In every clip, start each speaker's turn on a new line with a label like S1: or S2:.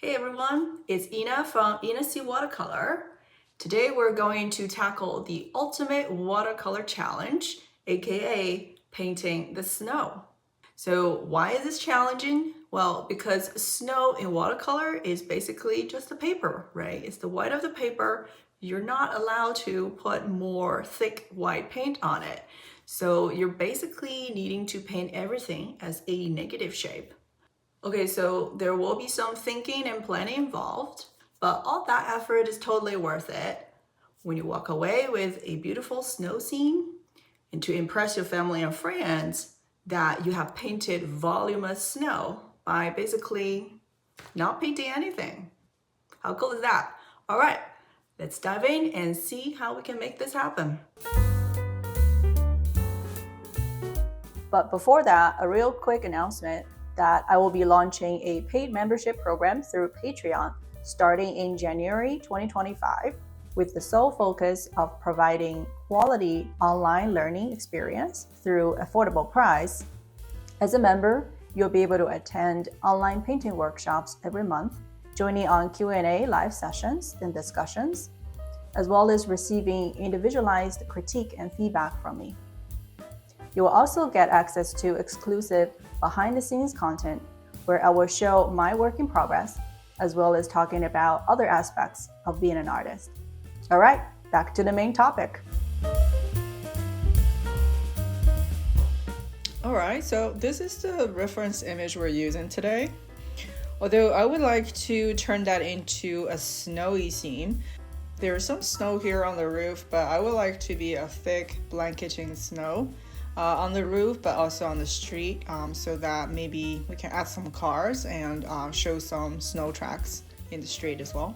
S1: Hey everyone, it's Ina from Ina C Watercolor. Today we're going to tackle the ultimate watercolor challenge, aka painting the snow. So why is this challenging? Well, because snow in watercolor is basically just the paper, right? It's the white of the paper. You're not allowed to put more thick white paint on it. So you're basically needing to paint everything as a negative shape. Okay, so there will be some thinking and planning involved, but all that effort is totally worth it when you walk away with a beautiful snow scene and to impress your family and friends that you have painted voluminous snow by basically not painting anything. How cool is that? All right, let's dive in and see how we can make this happen. But before that, a real quick announcement that I will be launching a paid membership program through Patreon starting in January 2025 with the sole focus of providing quality online learning experience through affordable price. As a member, you'll be able to attend online painting workshops every month, joining on Q&A live sessions and discussions, as well as receiving individualized critique and feedback from me. You will also get access to exclusive behind-the-scenes content where I will show my work in progress, as well as talking about other aspects of being an artist. All right, back to the main topic.
S2: All right, so this is the reference image we're using today. Although I would like to turn that into a snowy scene. There's some snow here on the roof, but I would like to be a thick blanketing snow on the roof, but also on the street, so that maybe we can add some cars and show some snow tracks in the street as well.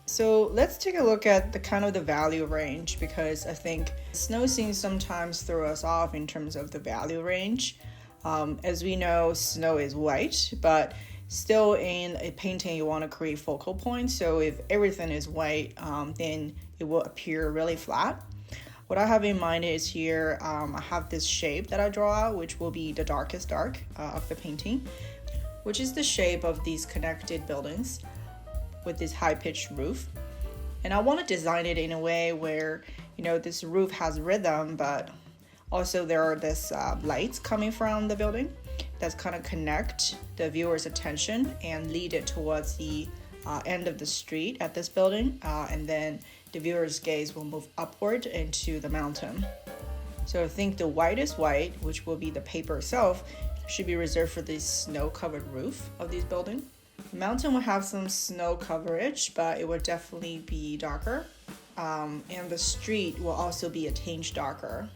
S2: So let's take a look at the value range, because I think snow scenes sometimes throw us off in terms of the value range. As we know, snow is white, but still in a painting you want to create focal points. So if everything is white, then it will appear really flat. What I have in mind is here, I have this shape that I draw out, which will be the darkest dark of the painting, which is the shape of these connected buildings with this high-pitched roof. And I want to design it in a way where, this roof has rhythm, but also there are this lights coming from the building that's kind of connect the viewer's attention and lead it towards the end of the street at this building, and then the viewer's gaze will move upward into the mountain. So I think the whitest white, which will be the paper itself, should be reserved for the snow-covered roof of this building. The mountain will have some snow coverage, but it will definitely be darker. And the street will also be a tinge darker.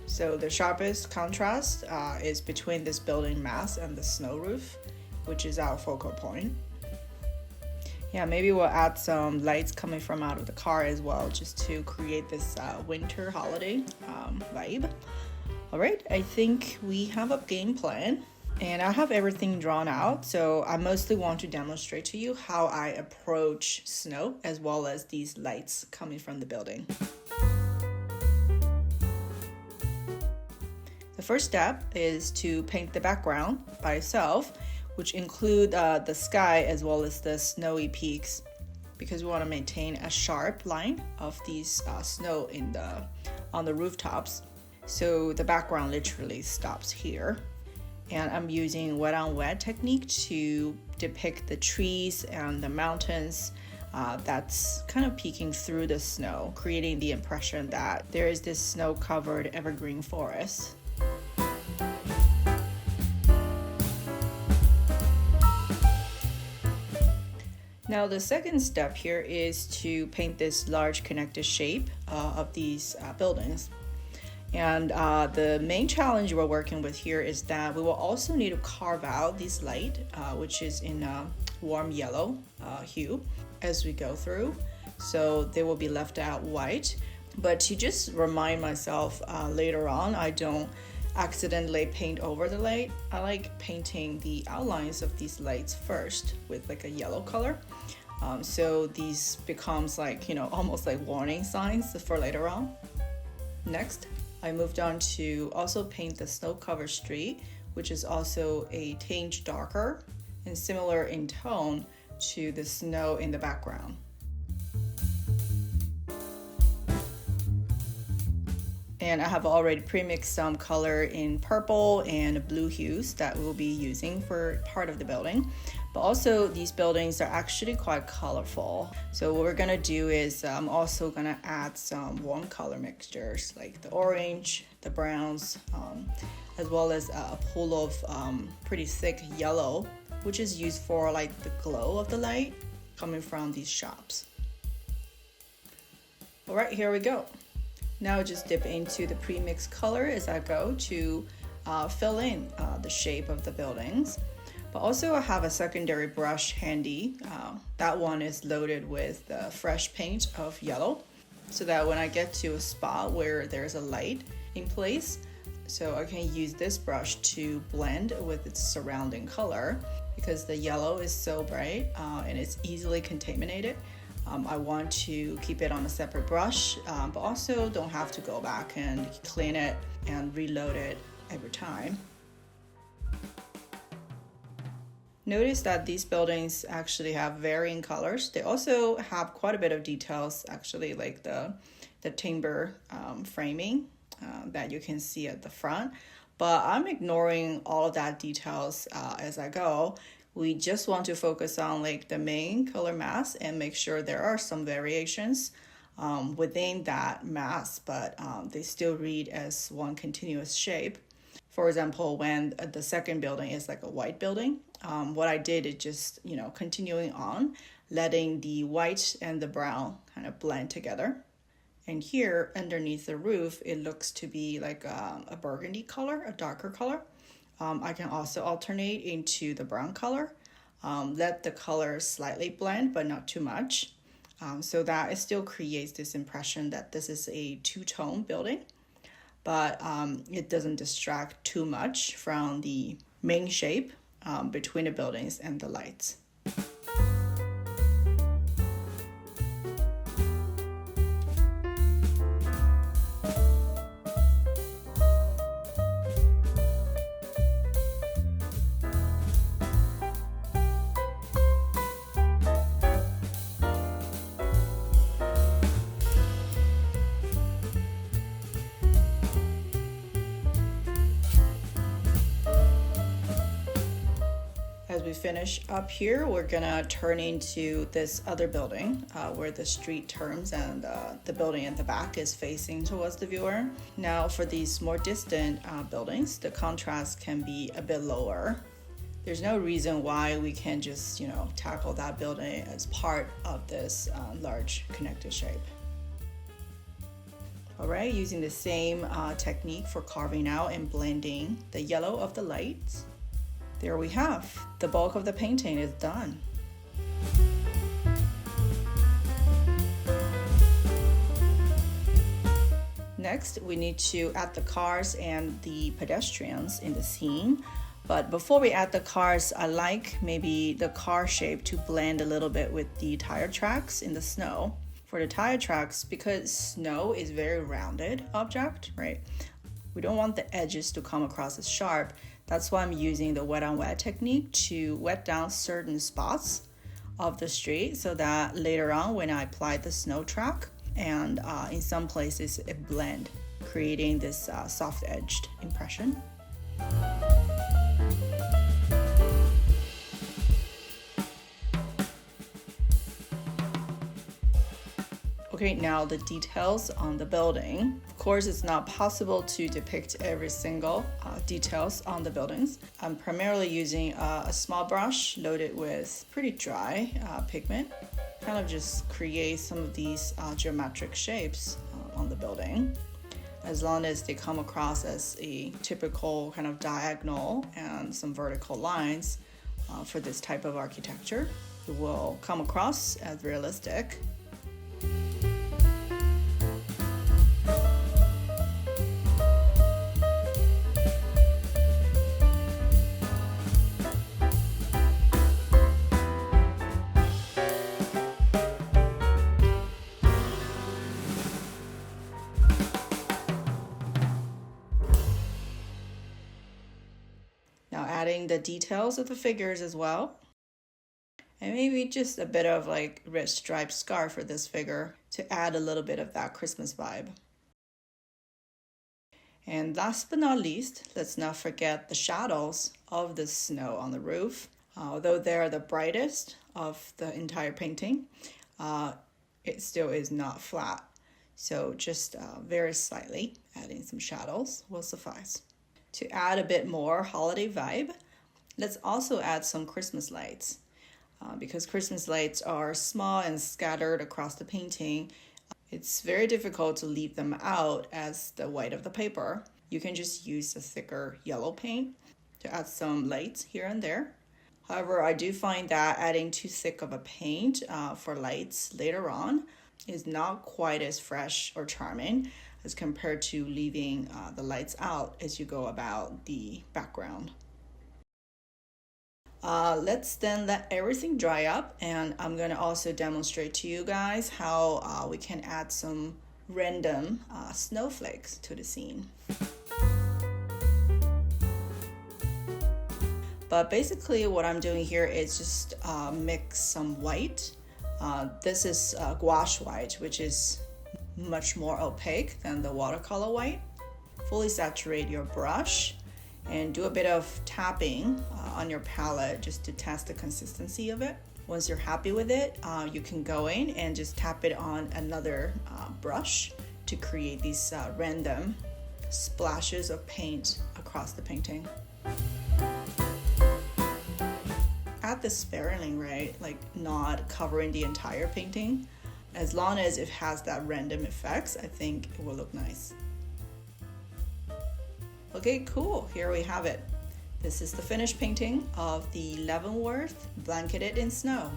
S2: So the sharpest contrast is between this building mass and the snow roof, which is our focal point. Yeah, maybe we'll add some lights coming from out of the car as well, just to create this winter holiday vibe. All right, I think we have a game plan and I have everything drawn out. So I mostly want to demonstrate to you how I approach snow as well as these lights coming from the building. The first step is to paint the background by itself, which include the sky as well as the snowy peaks, because we want to maintain a sharp line of these snow on the rooftops. So the background literally stops here. And I'm using wet on wet technique to depict the trees and the mountains that's kind of peeking through the snow, creating the impression that there is this snow-covered evergreen forest. Now the second step here is to paint this large connected shape of these buildings. And the main challenge we're working with here is that we will also need to carve out this light, which is in a warm yellow hue as we go through. So they will be left out white. But to just remind myself later on, I don't accidentally paint over the light. I like painting the outlines of these lights first with like a yellow color. So these becomes almost like warning signs for later on. Next, I moved on to also paint the snow-covered street, which is also a tinge darker and similar in tone to the snow in the background. And I have already pre-mixed some color in purple and blue hues that we'll be using for part of the building. But also these buildings are actually quite colorful. So what we're gonna do is I'm also gonna add some warm color mixtures like the orange, the browns, as well as a pool of pretty thick yellow, which is used for like the glow of the light coming from these shops. All right, here we go. Now just dip into the pre-mixed color as I go to fill in the shape of the buildings. But also I have a secondary brush handy. That one is loaded with fresh paint of yellow, so that when I get to a spot where there's a light in place, so I can use this brush to blend with its surrounding color, because the yellow is so bright and it's easily contaminated. I want to keep it on a separate brush, but also don't have to go back and clean it and reload it every time. Notice that these buildings actually have varying colors. They also have quite a bit of details, actually, like the timber framing that you can see at the front. But I'm ignoring all of that details as I go. We just want to focus on like the main color mass and make sure there are some variations within that mass, but they still read as one continuous shape. For example, when the second building is like a white building, what I did is just, continuing on, letting the white and the brown kind of blend together. And here underneath the roof, it looks to be like a burgundy color, a darker color. I can also alternate into the brown color, let the colors slightly blend, but not too much. So that it still creates this impression that this is a two-tone building, but it doesn't distract too much from the main shape between the buildings and the lights. As we finish up here, we're gonna turn into this other building where the street turns and the building at the back is facing towards the viewer. Now for these more distant buildings, the contrast can be a bit lower. There's no reason why we can't just, tackle that building as part of this large connected shape. All right, using the same technique for carving out and blending the yellow of the lights. There we have, the bulk of the painting is done. Next, we need to add the cars and the pedestrians in the scene. But before we add the cars, I like maybe the car shape to blend a little bit with the tire tracks in the snow. For the tire tracks, because snow is very rounded object, right? We don't want the edges to come across as sharp. That's why I'm using the wet on wet technique to wet down certain spots of the street so that later on when I apply the snow track and in some places it blend, creating this soft edged impression. Okay, now the details on the building. Of course, it's not possible to depict every single details on the buildings. I'm primarily using a small brush loaded with pretty dry pigment, kind of just create some of these geometric shapes on the building. As long as they come across as a typical kind of diagonal and some vertical lines for this type of architecture, it will come across as realistic. Adding the details of the figures as well. And maybe just a bit of like red striped scarf for this figure to add a little bit of that Christmas vibe. And last but not least, let's not forget the shadows of the snow on the roof. Although they're the brightest of the entire painting, it still is not flat. So just very slightly adding some shadows will suffice. To add a bit more holiday vibe, let's also add some Christmas lights. Because Christmas lights are small and scattered across the painting, it's very difficult to leave them out as the white of the paper. You can just use a thicker yellow paint to add some lights here and there. However, I do find that adding too thick of a paint for lights later on is not quite as fresh or charming as compared to leaving the lights out as you go about the background. Let's then let everything dry up, and I'm going to also demonstrate to you guys how we can add some random snowflakes to the scene. But basically what I'm doing here is just mix some white. This is gouache white, which is much more opaque than the watercolor white. Fully saturate your brush and do a bit of tapping on your palette just to test the consistency of it. Once you're happy with it, you can go in and just tap it on another brush to create these random splashes of paint across the painting. Add this sparingly, right? Like not covering the entire painting. As long as it has that random effects, I think it will look nice. Okay, cool, here we have it. This is the finished painting of the Leavenworth Blanketed in Snow.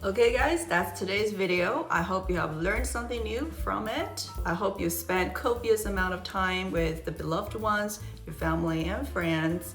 S1: Okay guys, that's today's video. I hope you have learned something new from it. I hope you spent copious amount of time with the beloved ones, your family and friends.